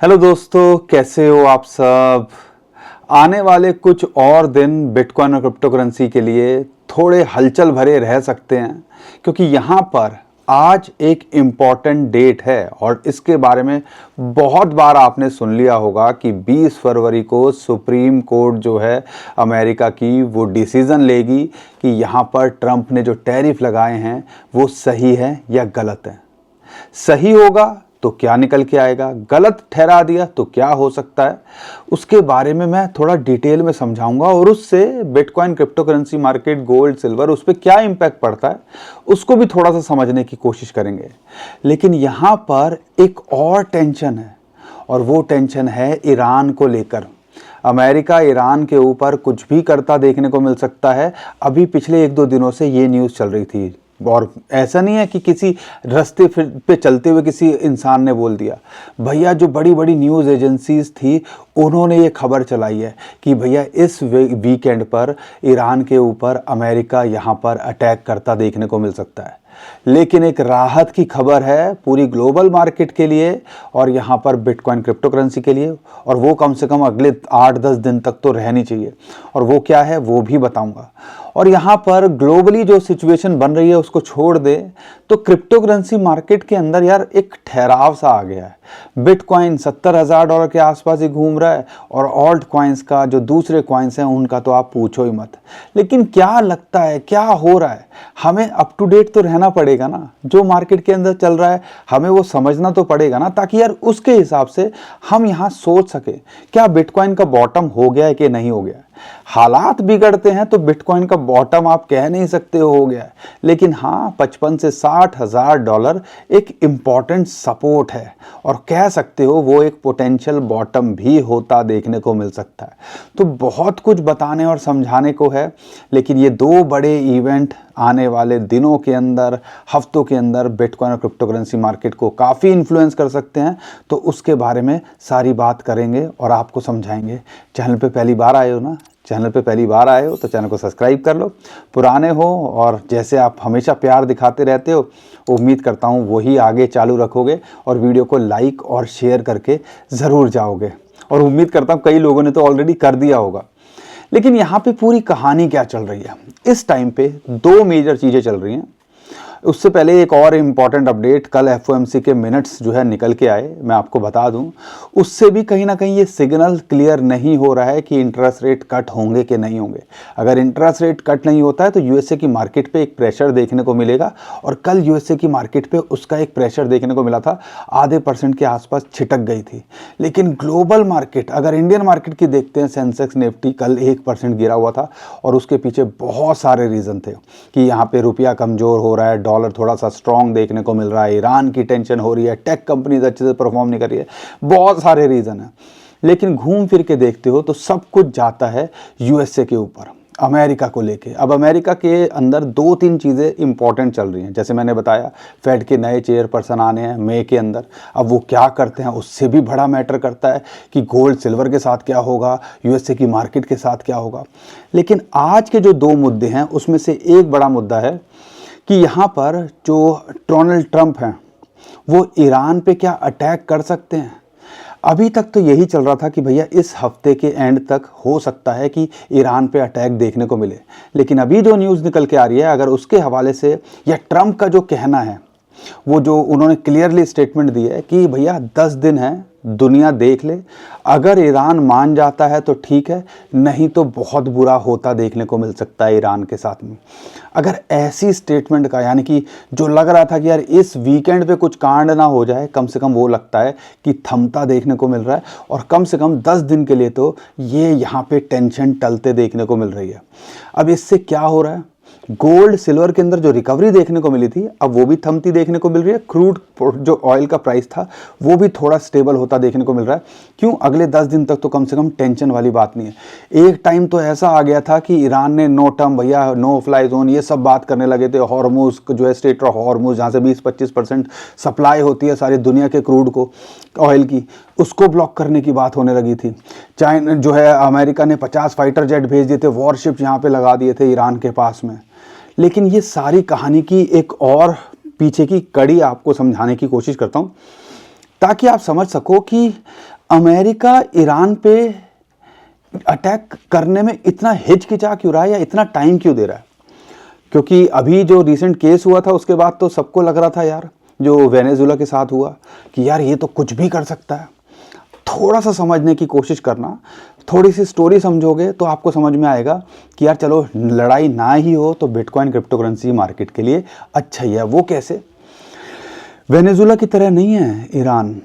Hello दोस्तों, कैसे हो आप सब। आने वाले कुछ और दिन बिटकॉइन और क्रिप्टो करेंसी के लिए थोड़े हलचल भरे रह सकते हैं, क्योंकि यहाँ पर आज एक इम्पॉर्टेंट डेट है और इसके बारे में बहुत बार आपने सुन लिया होगा कि 20 फरवरी को सुप्रीम कोर्ट जो है अमेरिका की वो डिसीज़न लेगी कि यहाँ पर ट्रंप ने जो टैरिफ लगाए हैं वो सही है या गलत है। सही होगा तो क्या निकल के आएगा, गलत ठहरा दिया तो क्या हो सकता है, उसके बारे में मैं थोड़ा डिटेल में समझाऊंगा और उससे bitcoin, crypto currency market, gold, silver, उस पर क्या इम्पैक्ट पड़ता है उसको भी थोड़ा सा समझने की कोशिश करेंगे। लेकिन यहाँ पर एक और टेंशन है और वो टेंशन है ईरान को लेकर। अमेरिका ईरान के ऊपर कुछ भी करता देखने को मिल सकता है। अभी पिछले 1-2 दिनों से ये न्यूज़ चल रही थी और ऐसा नहीं है कि किसी रास्ते पे चलते हुए किसी इंसान ने बोल दिया। भैया जो बड़ी बड़ी न्यूज़ एजेंसीज थी उन्होंने ये खबर चलाई है कि भैया इस वीकेंड पर ईरान के ऊपर अमेरिका यहाँ पर अटैक करता देखने को मिल सकता है। लेकिन एक राहत की खबर है पूरी ग्लोबल मार्केट के लिए और यहाँ पर बिटकॉइन, क्रिप्टो करेंसी के लिए, और वो कम से कम अगले 8-10 दिन तक तो रहनी चाहिए। और वो क्या है वो भी बताऊंगा। और यहाँ पर ग्लोबली जो सिचुएशन बन रही है उसको छोड़ दे तो क्रिप्टो करेंसी मार्केट के अंदर यार एक ठहराव सा आ गया है। बिटकॉइन $70,000 के आसपास ही घूम रहा है और ऑल्ट कॉइन्स का जो दूसरे कॉइन्स हैं उनका तो आप पूछो ही मत। लेकिन क्या लगता है क्या हो रहा है, हमें अप टू डेट तो रहना पड़ेगा ना। जो मार्केट के अंदर चल रहा है हमें वो समझना तो पड़ेगा ना, ताकि यार उसके हिसाब से हम यहाँ सोच सके क्या बिटकॉइन का बॉटम हो गया है कि नहीं हो गया। हालात बिगड़ते हैं तो बिटकॉइन का बॉटम आप कह नहीं सकते हो गया है, लेकिन हाँ 55 से $60,000 एक इम्पॉर्टेंट सपोर्ट है और कह सकते हो वो एक पोटेंशियल बॉटम भी होता देखने को मिल सकता है। तो बहुत कुछ बताने और समझाने को है, लेकिन ये दो बड़े इवेंट आने वाले दिनों के अंदर, हफ्तों के अंदर बिटकॉइन और क्रिप्टो करेंसी मार्केट को काफ़ी इन्फ्लुएंस कर सकते हैं। तो उसके बारे में सारी बात करेंगे और आपको समझाएंगे। चैनल पे पहली बार आए हो ना, चैनल पे पहली बार आए हो तो चैनल को सब्सक्राइब कर लो। पुराने हो और जैसे आप हमेशा प्यार दिखाते रहते हो, उम्मीद करता हूँ वही आगे चालू रखोगे और वीडियो को लाइक और शेयर करके ज़रूर जाओगे। और उम्मीद करता हूँ कई लोगों ने तो ऑलरेडी कर दिया होगा। लेकिन यहाँ पे पूरी कहानी क्या चल रही है, इस टाइम पे दो मेजर चीज़ें चल रही हैं। उससे पहले एक और इम्पॉर्टेंट अपडेट, कल एफओएमसी के मिनट्स जो है निकल के आए, मैं आपको बता दूं। उससे भी कहीं ना कहीं ये सिग्नल क्लियर नहीं हो रहा है कि इंटरेस्ट रेट कट होंगे कि नहीं होंगे। अगर इंटरेस्ट रेट कट नहीं होता है तो यूएसए की मार्केट पे एक प्रेशर देखने को मिलेगा, और कल यूएसए की मार्केट पे उसका एक प्रेशर देखने को मिला था, आधे % के आसपास छिटक गई थी। लेकिन ग्लोबल मार्केट, अगर इंडियन मार्केट की देखते हैं, सेंसेक्स निफ्टी कल 1% गिरा हुआ था और उसके पीछे बहुत सारे रीज़न थे कि यहाँ पे रुपया कमज़ोर हो रहा है, डॉलर थोड़ा सा स्ट्रांग देखने को मिल रहा है, ईरान की टेंशन हो रही है, टेक कंपनीज अच्छे से परफॉर्म नहीं कर रही है, बहुत सारे रीज़न हैं। लेकिन घूम फिर के देखते हो तो सब कुछ जाता है यूएसए के ऊपर, अमेरिका को लेके। अब अमेरिका के अंदर 2-3 चीज़ें इंपॉर्टेंट चल रही हैं। जैसे मैंने बताया, फेड के नए चेयरपर्सन आने हैं मई के अंदर। अब वो क्या करते हैं उससे भी बड़ा मैटर करता है कि गोल्ड सिल्वर के साथ क्या होगा, यूएसए की मार्केट के साथ क्या होगा। लेकिन आज के जो दो मुद्दे हैं उसमें से एक बड़ा मुद्दा है कि यहाँ पर जो डोनाल्ड ट्रंप हैं वो ईरान पे क्या अटैक कर सकते हैं। अभी तक तो यही चल रहा था कि भैया इस हफ्ते के एंड तक हो सकता है कि ईरान पे अटैक देखने को मिले। लेकिन अभी जो न्यूज़ निकल के आ रही है, अगर उसके हवाले से या ट्रंप का जो कहना है, वो जो उन्होंने क्लियरली स्टेटमेंट दी है कि भैया 10 दिन है, दुनिया देख ले, अगर ईरान मान जाता है तो ठीक है, नहीं तो बहुत बुरा होता देखने को मिल सकता है ईरान के साथ में। अगर ऐसी स्टेटमेंट का, यानी कि जो लग रहा था कि यार इस वीकेंड पे कुछ कांड ना हो जाए, कम से कम वो लगता है कि थमता देखने को मिल रहा है। और कम से कम 10 दिन के लिए तो ये यहाँ पे टेंशन टलते देखने को मिल रही है। अब इससे क्या हो रहा है, गोल्ड सिल्वर के अंदर जो रिकवरी देखने को मिली थी अब वो भी थमती देखने को मिल रही है। क्रूड जो ऑयल का प्राइस था वो भी थोड़ा स्टेबल होता देखने को मिल रहा है। क्यों, अगले 10 दिन तक तो कम से कम टेंशन वाली बात नहीं है। एक टाइम तो ऐसा आ गया था कि ईरान ने नो टर्म, भैया नो फ्लाई जोन, ये सब बात करने लगे थे। हॉर्मुज जो है, स्ट्रेट ऑफ हॉर्मुज, जहाँ से 20-25% सप्लाई होती है सारी दुनिया के क्रूड को, ऑयल की, उसको ब्लॉक करने की बात होने लगी थी। चाइना जो है, अमेरिका ने 50 फाइटर जेट भेज दिए थे, वॉरशिप यहाँ पे लगा दिए थे ईरान के पास में। लेकिन ये सारी कहानी की एक और पीछे की कड़ी आपको समझाने की कोशिश करता हूँ, ताकि आप समझ सको कि अमेरिका ईरान पे अटैक करने में इतना हिचकिचा क्यों रहा है या इतना टाइम क्यों दे रहा है? क्योंकि अभी जो रिसेंट केस हुआ था उसके बाद तो सबको लग रहा था यार, जो वेनेजुला के साथ हुआ, कि यार ये तो कुछ भी कर सकता है। थोड़ा सा समझने की कोशिश करना, थोड़ी सी स्टोरी समझोगे तो आपको समझ में आएगा कि यार चलो लड़ाई ना ही हो तो बिटकॉइन क्रिप्टो करेंसी मार्केट के लिए अच्छा ही है। वो कैसे? वेनेजुला की तरह नहीं है ईरान।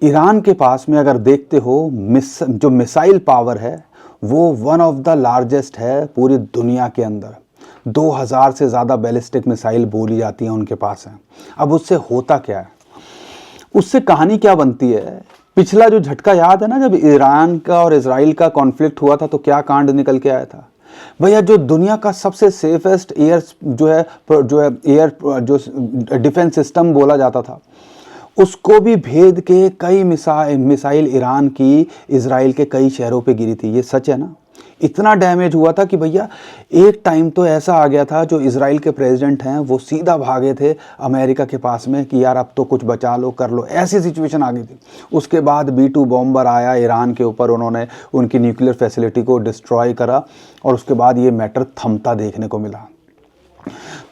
ईरान के पास में अगर देखते हो जो मिसाइल पावर है वो वन ऑफ द लार्जेस्ट है पूरी दुनिया के अंदर। 2000 से ज़्यादा बैलिस्टिक मिसाइल बोली जाती हैं उनके पास है। अब उससे होता क्या है, उससे कहानी क्या बनती है? पिछला जो झटका याद है ना, जब ईरान का और इजराइल का कॉन्फ्लिक्ट हुआ था तो क्या कांड निकल के आया था भैया? जो दुनिया का सबसे सेफेस्ट एयर जो है एयर जो डिफेंस सिस्टम बोला जाता था, उसको भी भेद के कई मिसाइल ईरान की इजराइल के कई शहरों पे गिरी थी। ये सच है ना? इतना डैमेज हुआ था कि भैया एक टाइम तो ऐसा आ गया था, जो इजराइल के प्रेसिडेंट हैं वो सीधा भागे थे अमेरिका के पास में कि यार अब तो कुछ बचा लो, कर लो, ऐसी सिचुएशन आ गई थी। उसके बाद B-2 बॉम्बर आया ईरान के ऊपर, उन्होंने उनकी न्यूक्लियर फैसिलिटी को डिस्ट्रॉय करा और उसके बाद ये मैटर थमता देखने को मिला।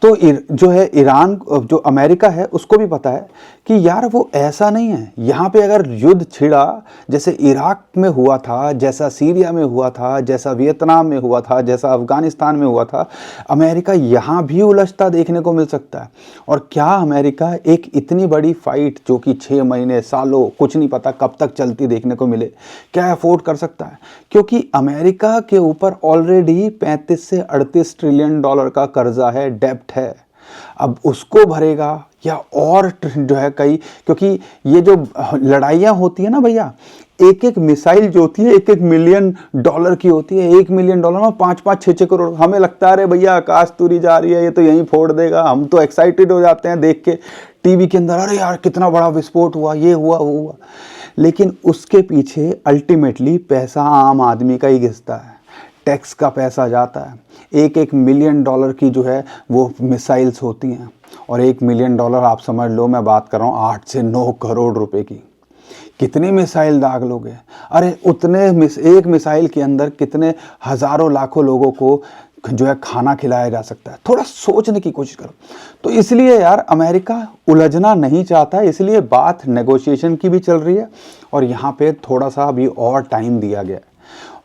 तो जो है ईरान, जो अमेरिका है, उसको भी पता है कि यार वो ऐसा नहीं है। यहाँ पे अगर युद्ध छिड़ा, जैसे इराक में हुआ था, जैसा सीरिया में हुआ था, जैसा वियतनाम में हुआ था, जैसा अफगानिस्तान में हुआ था, अमेरिका यहाँ भी उलझता देखने को मिल सकता है। और क्या अमेरिका एक इतनी बड़ी फाइट जो कि 6 महीने, सालों, कुछ नहीं पता कब तक चलती देखने को मिले, क्या अफोर्ड कर सकता है? क्योंकि अमेरिका के ऊपर ऑलरेडी 35 से 38 ट्रिलियन डॉलर का कर्जा है, डेब्ट है। अब उसको भरेगा या और जो है कई, क्योंकि ये जो लड़ाइयाँ होती है ना भैया, एक एक मिसाइल जो होती है $1-1 मिलियन की होती है। $1 मिलियन में 5-5, 6-6 करोड़। हमें लगता है अरे भैया आकाश तुरी जा रही है, ये तो यहीं फोड़ देगा। हम तो एक्साइटेड हो जाते हैं देख के टीवी के अंदर, अरे यार कितना बड़ा विस्फोट हुआ, ये हुआ, वो हुआ। लेकिन उसके पीछे अल्टीमेटली पैसा आम आदमी का ही घिसता है, टैक्स का पैसा जाता है। $1-1 मिलियन की जो है वो मिसाइल्स होती हैं, और $1 मिलियन आप समझ लो, मैं बात कर रहा हूँ 8 से 9 करोड़ रुपए की। कितनी मिसाइल दाग लोगे? अरे उतने एक मिसाइल के अंदर कितने हज़ारों लाखों लोगों को जो है खाना खिलाया जा सकता है। थोड़ा सोचने की कोशिश करो। तो इसलिए यार अमेरिका उलझना नहीं चाहता, इसलिए बात नेगोशिएशन की भी चल रही है, और यहाँ पे थोड़ा सा अभी और टाइम दिया गया है।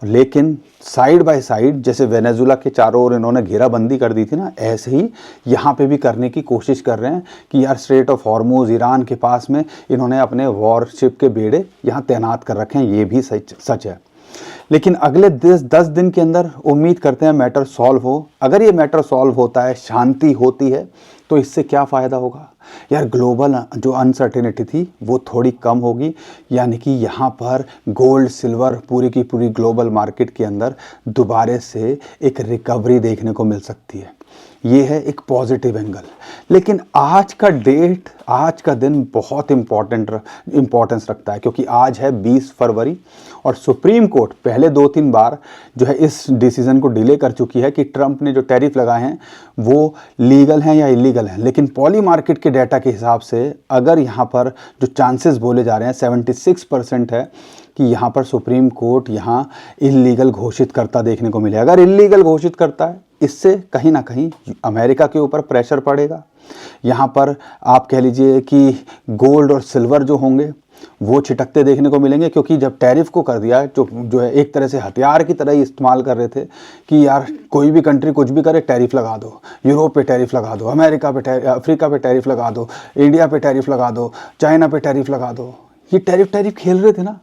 लेकिन साइड बाय साइड, जैसे वेनेजुला के चारों ओर इन्होंने घेराबंदी कर दी थी ना, ऐसे ही यहाँ पे भी करने की कोशिश कर रहे हैं कि यार स्ट्रेट ऑफ हॉर्मुज, ईरान के पास में इन्होंने अपने वॉरशिप के बेड़े यहाँ तैनात कर रखे हैं। ये भी सच है। लेकिन अगले 10 दिन के अंदर उम्मीद करते हैं मैटर सॉल्व हो। अगर ये मैटर सॉल्व होता है, शांति होती है, तो इससे क्या फ़ायदा होगा यार? ग्लोबल जो अनसर्टेनिटी थी वो थोड़ी कम होगी, यानी कि यहाँ पर गोल्ड, सिल्वर, पूरी की पूरी ग्लोबल मार्केट के अंदर दोबारे से एक रिकवरी देखने को मिल सकती है। ये है एक पॉजिटिव एंगल। लेकिन आज का डेट, आज का दिन बहुत इम्पोर्टेंस रखता है, क्योंकि आज है 20 फरवरी, और सुप्रीम कोर्ट पहले 2-3 बार जो है इस डिसीज़न को डिले कर चुकी है कि ट्रंप ने जो टैरिफ लगाए हैं वो लीगल हैं या इलीगल हैं। लेकिन पॉली मार्केट के डाटा के हिसाब से अगर यहाँ पर जो चांसेस बोले जा रहे हैं 76% है कि यहाँ पर सुप्रीम कोर्ट यहाँ इल्लीगल घोषित करता देखने को मिले। अगर इल्लीगल घोषित करता है, इससे कहीं ना कहीं अमेरिका के ऊपर प्रेशर पड़ेगा। यहाँ पर आप कह लीजिए कि गोल्ड और सिल्वर जो होंगे वो छिटकते देखने को मिलेंगे, क्योंकि जब टैरिफ को कर दिया, जो है एक तरह से हथियार की तरह ही इस्तेमाल कर रहे थे कि यार कोई भी कंट्री कुछ भी करे टैरिफ लगा दो, यूरोप पे टैरिफ लगा दो, अमेरिका पे अफ्रीका पे टैरिफ लगा दो, इंडिया पे टैरिफ लगा दो, चाइना पे टैरिफ लगा दो। ये टैरिफ खेल रहे थे ना।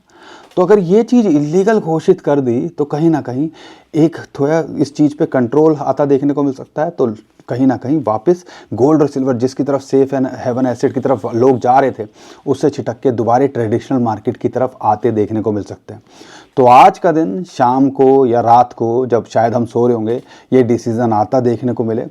तो अगर ये चीज़ इलीगल घोषित कर दी तो कहीं ना कहीं एक थोड़ा इस चीज़ पे कंट्रोल आता देखने को मिल सकता है। तो कहीं ना कहीं वापस गोल्ड और सिल्वर, जिसकी तरफ सेफ एंड हेवन एसेट की तरफ लोग जा रहे थे, उससे छिटक के दोबारा ट्रेडिशनल मार्केट की तरफ आते देखने को मिल सकते हैं। तो आज का दिन शाम को या रात को, जब शायद हम सो रहे होंगे, ये डिसीज़न आता देखने को मिले,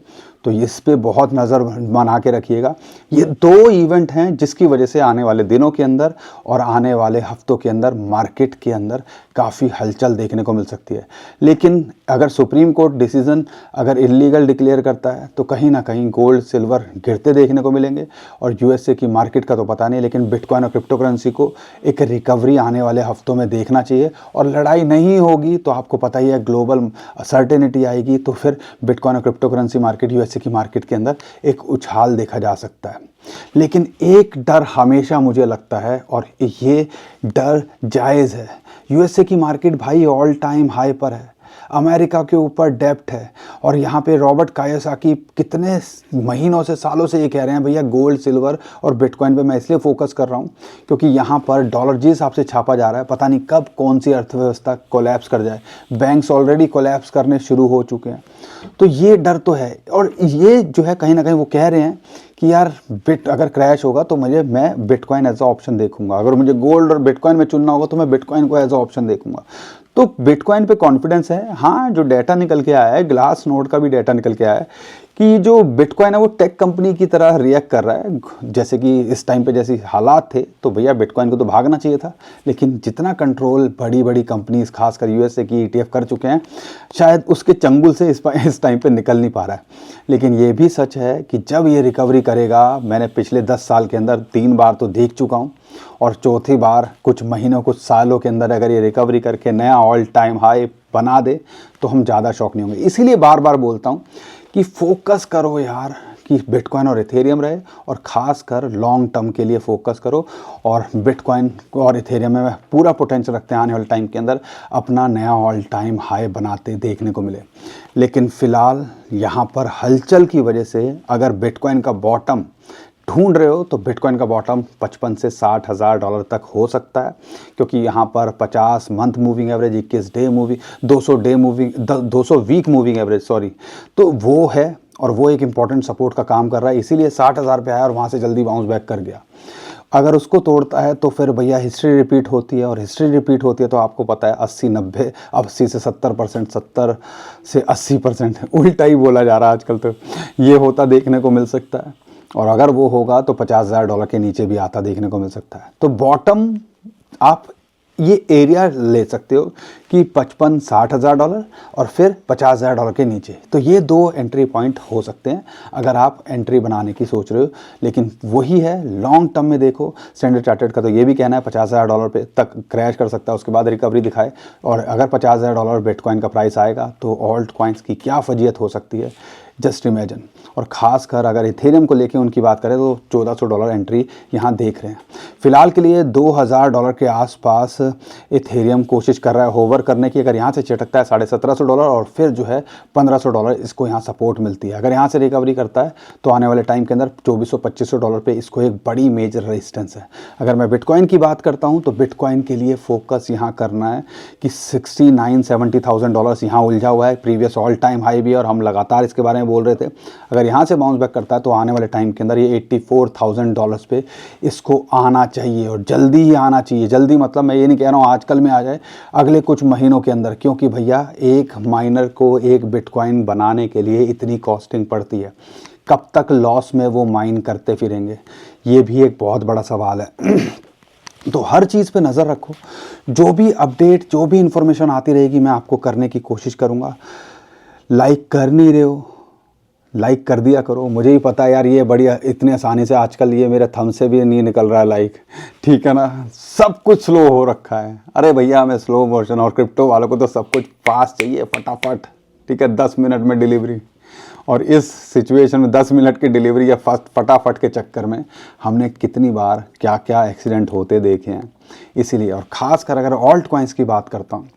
तो इस पे बहुत नज़र बना के रखिएगा। ये दो इवेंट हैं जिसकी वजह से आने वाले दिनों के अंदर और आने वाले हफ्तों के अंदर मार्केट के अंदर काफ़ी हलचल देखने को मिल सकती है। लेकिन अगर सुप्रीम कोर्ट डिसीजन अगर इलीगल डिक्लेयर करता है तो कहीं ना कहीं गोल्ड सिल्वर गिरते देखने को मिलेंगे। और यूएसए की मार्केट का तो पता नहीं, लेकिन बिटकॉइन और क्रिप्टो करेंसी को एक रिकवरी आने वाले हफ्तों में देखना चाहिए। और लड़ाई नहीं होगी तो आपको पता ही है ग्लोबल सर्टेनिटी आएगी, तो फिर बिटकॉइन और क्रिप्टो करेंसी मार्केट यूएसए की मार्केट के अंदर एक उछाल देखा जा सकता है। लेकिन एक डर हमेशा मुझे लगता है और ये डर जायज़ है। यूएसए की मार्केट भाई ऑल टाइम हाई पर है, अमेरिका के ऊपर डेप्ट है। और यहाँ पे रॉबर्ट कायोसाकी कितने महीनों से सालों से ये कह रहे हैं भैया गोल्ड सिल्वर और बिटकॉइन पे मैं इसलिए फोकस कर रहा हूँ क्योंकि यहाँ पर डॉलर जिस हिसाब से छापा जा रहा है, पता नहीं कब कौन सी अर्थव्यवस्था कोलैप्स कर जाए। बैंक्स ऑलरेडी कोलैप्स करने शुरू हो चुके हैं, तो ये डर तो है। और ये जो है कहीं ना कहीं वो कह रहे हैं कि यार अगर क्रैश होगा तो मैं बिटकॉइन एज अ ऑप्शन देखूंगा। अगर मुझे गोल्ड और बिटकॉइन में चुनना होगा तो मैं बिटकॉइन को एज अ ऑप्शन देखूंगा। तो बिटकॉइन पे कॉन्फिडेंस है। हाँ, जो डेटा निकल के आया है, ग्लास नोड का भी डेटा निकल के आया है कि जो बिटकॉइन है वो टेक कंपनी की तरह रिएक्ट कर रहा है। जैसे कि इस टाइम पे जैसे हालात थे तो भैया बिटकॉइन को तो भागना चाहिए था, लेकिन जितना कंट्रोल बड़ी बड़ी कंपनीज खासकर यूएसए की ईटीएफ कर चुके हैं, शायद उसके चंगुल से इस टाइम पे निकल नहीं पा रहा है। लेकिन ये भी सच है कि जब ये रिकवरी करेगा, मैंने पिछले 10 साल के अंदर 3 बार तो देख चुका हूँ, और चौथी बार कुछ महीनों कुछ सालों के अंदर अगर ये रिकवरी करके नया ऑल टाइम हाई बना दे तो हम ज़्यादा शॉक नहीं होंगे। इसीलिए बार बार बोलता हूँ कि फोकस करो यार कि बिटकॉइन और इथेरियम रहे, और ख़ास कर लॉन्ग टर्म के लिए फोकस करो। और बिटकॉइन और इथेरियम में पूरा पोटेंशियल रखते हैं आने वाले टाइम के अंदर अपना नया ऑल टाइम हाई बनाते देखने को मिले। लेकिन फ़िलहाल यहाँ पर हलचल की वजह से अगर बिटकॉइन का बॉटम ढूंढ रहे हो तो बिटकॉइन का बॉटम 55 से 60 हज़ार डॉलर तक हो सकता है, क्योंकि यहाँ पर 50 month moving average, 21 day moving, 200 week moving average sorry, तो वो है और वो एक इंपॉर्टेंट सपोर्ट का काम कर रहा है। इसीलिए 60 हज़ार पे आया और वहाँ से जल्दी बाउंस बैक कर गया। अगर उसको तोड़ता है तो फिर भैया हिस्ट्री रिपीट होती है, और हिस्ट्री रिपीट होती है तो आपको पता है 80-90, 80 से 70%, 70 से 80%, उल्टा ही बोला जा रहा है आजकल, तो ये होता देखने को मिल सकता है। और अगर वो होगा तो 50,000 डॉलर के नीचे भी आता देखने को मिल सकता है। तो बॉटम आप ये एरिया ले सकते हो कि 55-60 हज़ार डॉलर और फिर 50,000 डॉलर के नीचे, तो ये 2 एंट्री पॉइंट हो सकते हैं अगर आप एंट्री बनाने की सोच रहे हो। लेकिन वही है, लॉन्ग टर्म में देखो, स्टैंडर्ड चार्टर्ड का तो ये भी कहना है 50,000 डॉलर पे तक क्रैश कर सकता है, उसके बाद रिकवरी दिखाए। और अगर 50,000 डॉलर बिटकॉइन का प्राइस आएगा तो ऑल्ट कॉइन्स की क्या फजीयत हो सकती है, जस्ट इमेजिन। और ख़ासकर अगर इथेरियम को लेके उनकी बात करें तो 1400 डॉलर एंट्री यहाँ देख रहे हैं। फ़िलहाल के लिए 2000 डॉलर के आसपास इथेरियम कोशिश कर रहा है होवर करने की। अगर यहाँ से चटकता है 1750 डॉलर और फिर जो है 1500 डॉलर इसको यहाँ सपोर्ट मिलती है। अगर यहाँ से रिकवरी करता है तो आने वाले टाइम के अंदर 2400-2500 डॉलर पे इसको एक बड़ी मेजर रेजिस्टेंस है। अगर मैं बिटकॉइन की बात करता हूँ तो बिटकॉइन के लिए फोकस यहाँ करना है कि 69-70,000 डॉलर्स यहाँ उलझा हुआ है, प्रीवियस ऑल टाइम हाई भी, और हम लगातार इसके बारे में बोल रहे थे। अगर यहाँ से बाउंस बैक करता है तो आने वाले टाइम के अंदर ये 84,000 डॉलर्स पे इसको आना चाहिए, और जल्दी ही आना चाहिए। जल्दी मतलब मैं ये नहीं कह रहा हूँ आजकल में आ जाए, अगले कुछ महीनों के अंदर, क्योंकि भैया एक माइनर को एक बिटकॉइन बनाने के लिए इतनी कॉस्टिंग पड़ती है। कब तक लॉस में वो माइन करते फिरेंगे, ये भी एक बहुत बड़ा सवाल है। तो हर चीज़ पे नज़र रखो, जो भी अपडेट, जो भी इंफॉर्मेशन आती रहेगी मैं आपको करने की कोशिश करूँगा। लाइक कर नहीं रहे हो, लाइक कर दिया करो। मुझे ही पता है यार, ये बड़ी इतनी आसानी से आजकल ये मेरे थंब से भी नहीं निकल रहा है लाइक, ठीक है ना। सब कुछ स्लो हो रखा है। अरे भैया हमें स्लो मोशन, और क्रिप्टो वालों को तो सब कुछ फास्ट चाहिए, फटाफट, ठीक है, 10 मिनट में डिलीवरी। और इस सिचुएशन में 10 मिनट की डिलीवरी या फटाफट के चक्कर में हमने कितनी बार क्या क्या एक्सीडेंट होते देखे हैं। इसीलिए, और ख़ासकर अगर ऑल्ट कॉइन्स की बात करता हूँ,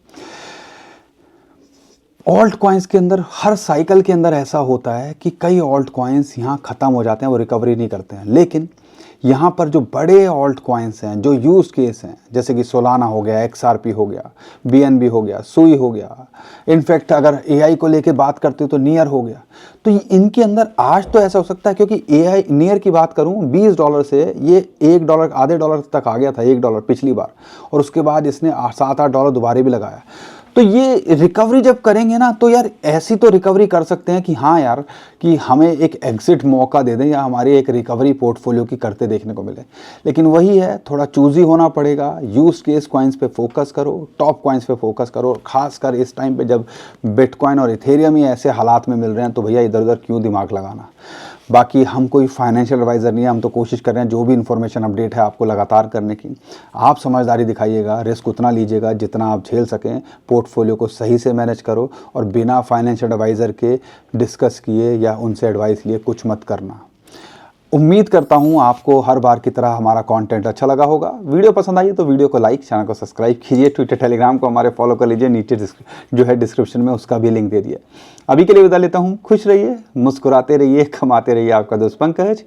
ऑल्ट कॉइन्स के अंदर हर साइकिल के अंदर ऐसा होता है कि कई ऑल्ट कॉइन्स यहाँ ख़त्म हो जाते हैं, वो रिकवरी नहीं करते हैं। लेकिन यहाँ पर जो बड़े ऑल्ट कॉइन्स हैं, जो यूज़ केस हैं, जैसे कि सोलाना हो गया, XRP हो गया, BNB हो गया, सुई हो गया, इनफैक्ट अगर AI को लेके बात करते हो तो नियर हो गया, तो इनके अंदर आज तो ऐसा हो सकता है, क्योंकि AI नियर की बात करूँ $20 से ये $1 आधे डॉलर तक आ गया था, $1 पिछली बार, और उसके बाद इसने $7-8 दोबारा भी लगाया। तो ये रिकवरी जब करेंगे ना, तो यार ऐसी तो रिकवरी कर सकते हैं कि हाँ यार, कि हमें एक एग्जिट मौका दे दें या हमारी एक रिकवरी पोर्टफोलियो की करते देखने को मिले। लेकिन वही है, थोड़ा चूजी होना पड़ेगा। यूज केस कॉइन्स पे फोकस करो, टॉप कॉइन्स पे फोकस करो। खासकर इस टाइम पे जब बिटकॉइन और इथेरियम ही ऐसे हालात में मिल रहे हैं, तो भैया इधर उधर क्यों दिमाग लगाना। बाकी हम कोई फाइनेंशियल एडवाइज़र नहीं है, हम तो कोशिश कर रहे हैं जो भी इन्फॉर्मेशन अपडेट है आपको लगातार करने की। आप समझदारी दिखाइएगा, रिस्क उतना लीजिएगा जितना आप झेल सकें, पोर्टफोलियो को सही से मैनेज करो और बिना फाइनेंशियल एडवाइज़र के डिस्कस किए या उनसे एडवाइस लिए कुछ मत करना। उम्मीद करता हूँ आपको हर बार की तरह हमारा कंटेंट अच्छा लगा होगा। वीडियो पसंद आई तो वीडियो को लाइक, चैनल को सब्सक्राइब कीजिए, ट्विटर टेलीग्राम को हमारे फॉलो कर लीजिए, नीचे जो है डिस्क्रिप्शन में उसका भी लिंक दे दिए। अभी के लिए विदा लेता हूँ। खुश रहिए, मुस्कुराते रहिए, कमाते रहिए। आपका दोस्त पंकज।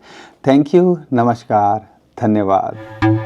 थैंक यू, नमस्कार, धन्यवाद।